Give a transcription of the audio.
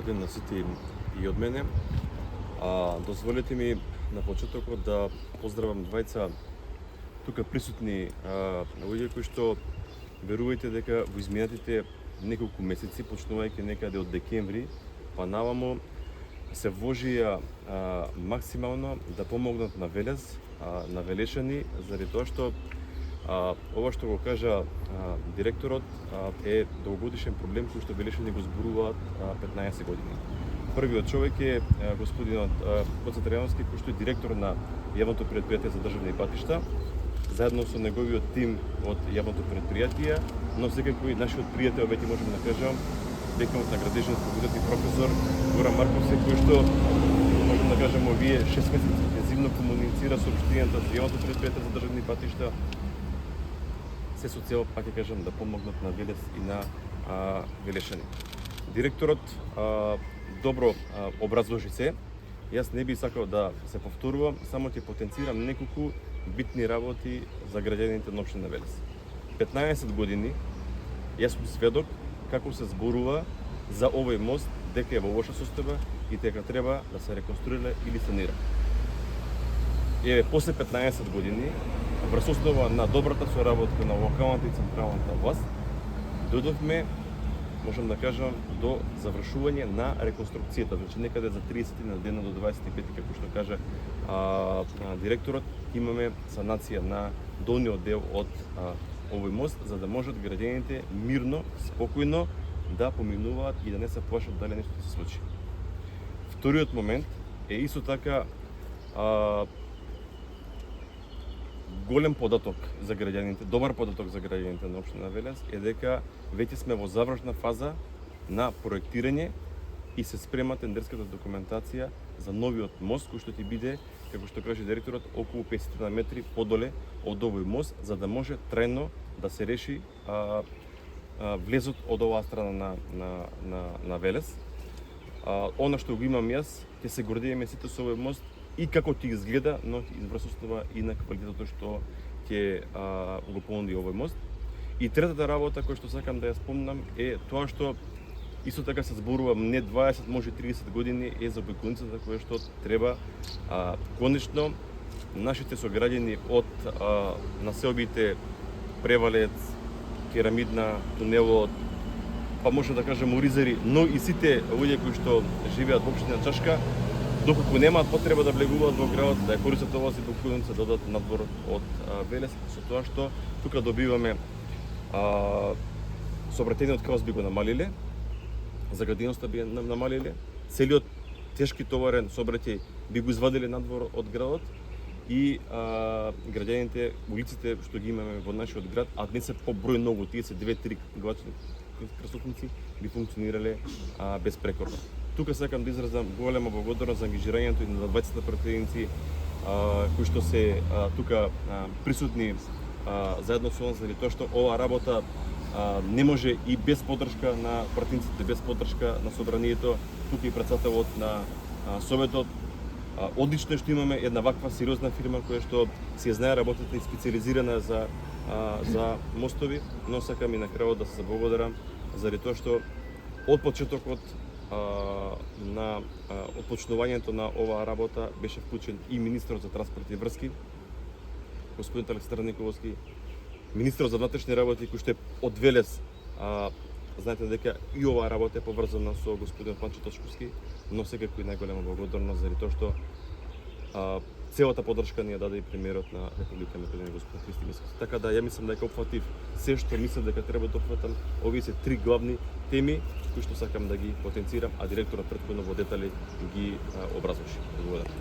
ден на сите и од мене. Дозволете ми на почетокот да поздравам двајца тука присутни луѓе кои што верувајте дека во изминатите неколку месеци, почнувајќи некаде од декември, па навамо се вложија максимално да помогнат на Велес, на Велешани, заради тоа што ова што го кажа директорот е долгогодишен проблем кој што Велешани го зборуваат 15 години. Првиот човек е господинот Гоце Трајановски, кој што е директор на Јавното предпријатие за државни патишта, заедно со неговиот тим од Јавното предпријатие, но секако и нашиот пријател, веќе можеме да кажам, деканот на градежниот факултет и професор Горан Марковски, кој што можеме да кажеме овие 6 месеци интензивно комуницира сообщенијата за Јавното предпријатие за државни патишта, се со цел, пак ќе кажам, да помогнат на Велес и на Велешани. Директорот добро образложи се. Јас не би сакал да се повторувам, само ќе потенцирам неколку битни работи за граѓаните на општина Велес. 15 години јас сум сведок како се зборува за овој мост, дека е во лоша состојба и дека треба да се реконструира или санира. Еве, после 15 години, врз основа на добрата соработка на локалната и централната власт, дојдовме, можам да кажам, до завршување на реконструкцијата. Значи некаде за 30 на дена до 25, како што каже директорот, имаме санација на долниот дел од овој мост, за да можат граѓаните мирно, спокојно да поминуваат и да не се плашат дали нешто се случи. Вториот момент е исто така голем податок за граѓаните, добар податок за граѓаните на општина Велес е дека веќе сме во завршна фаза на проектирање и се спрема тендерската документација за новиот мост кој што ќе биде, како што каже директорот, околу 50 метри подоле од овој мост, за да може трајно да се реши влезот од оваа страна на Велес. Она што го имам јас, ќе се гордееме сите со овој мост и како ќе изгледа, но врз основа и на квалитетот што ќе го понуди овој мост. И третата работа која што сакам да ја спомнам е тоа што исто така се зборува не 20, може 30 години е за обиколницата која што треба конечно нашите сограѓани од населбите Превалец, Керамидна, Тунелот, па може да кажем Оризари, но и сите луѓе кои што живеат во општина Чашка, доколку немаат потреба да влегуваат во градот, да ја користат оваа обиколница, да одат надвор од Велес, со тоа што тука добиваме сообраќајниот хаос би го намалиле, заграденоста би намалиле, целиот тешки товарен сообраќај би го извадиле надвор од градот и граѓаните, улиците што ги имаме во нашиот град, а не се по број многу, тие се 2-3 главачни крстовници, би функционирале безпрекорно. Тука сакам да изразам голема благодарност за ангажирањето и на двајцата пратеници кои што се тука присутни заедно со нас, заради тоа што оваа работа не може и без поддршка на пратениците, без поддршка на собранието, тука и председателот на Советот. Одлично е што имаме една ваква сериозна фирма која што си знае работата и специализирана за мостови, но сакам и на крајот да се заблагодарам заради тоа што од почетокот на отпочнувањето на оваа работа беше вклучен и министрот за транспорт и врски, господин Александар Николовски, министрот за внатрешни работи кој што е од Велес. Знаете дека и оваа работа е поврзана со господин Панчо Точковски, но секако и најголема благодарност заради тоа што целата поддршка ни ја даде и премиерот на Република Македонија, господин Христо Мицкоски. Така да ја мислам дека опфатив се што мислам дека треба да опфатам. Овие се три главни теми кои што сакам да ги потенцирам, а директорот претходно во детали ги образложи. Благодарам.